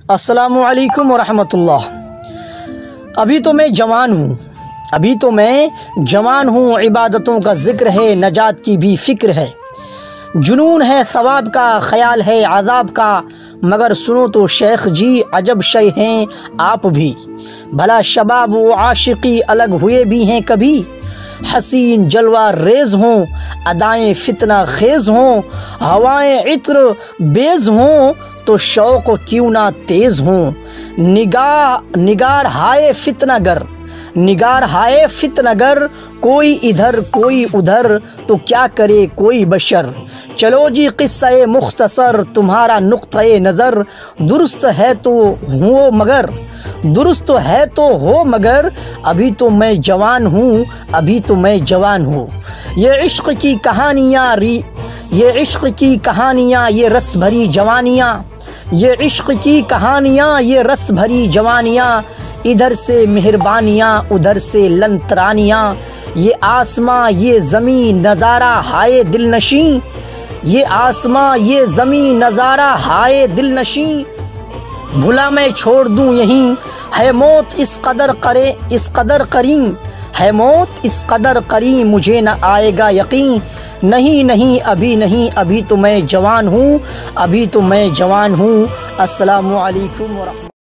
अस्सलामु अलैकुम वरहमतुल्लाह। अभी तो मैं जवान हूँ, इबादतों का ज़िक्र है, नजात की भी फ़िक्र है। जुनून है सवाब का, ख़याल है आज़ाब का, मगर सुनो तो शेख जी अजब शय हैं आप भी। भला शबाब व आशिकी अलग हुए भी हैं कभी। हसीन जलवा रेज़ हों, अदाएँ फितना खेज़ हों, हवाएँ इत्र बेज़ हों, तो शौक़ क्यों ना तेज़ हों। निगार हाय फितनागर, कोई इधर कोई उधर, तो क्या करे कोई बशर। चलो जी क़िस्सा-ए मुख्तसर, तुम्हारा नुक़्ता-ए नज़र दुरुस्त है तो हो मगर, अभी तो मैं जवान हूँ। ये इश्क़ की कहानियाँ ये रस भरी जवानियाँ, इधर से मेहरबानियाँ उधर से लंतरानियाँ। ये आसमां ये ज़मीन नज़ारा हाय दिलनशी, भुला मैं छोड़ दूँ यहीं, है मौत इस कदर करीं, मुझे न आएगा यकीन। नहीं अभी तो मैं जवान हूँ। अस्सलामु अलैकुम वरहमतुल्लाह।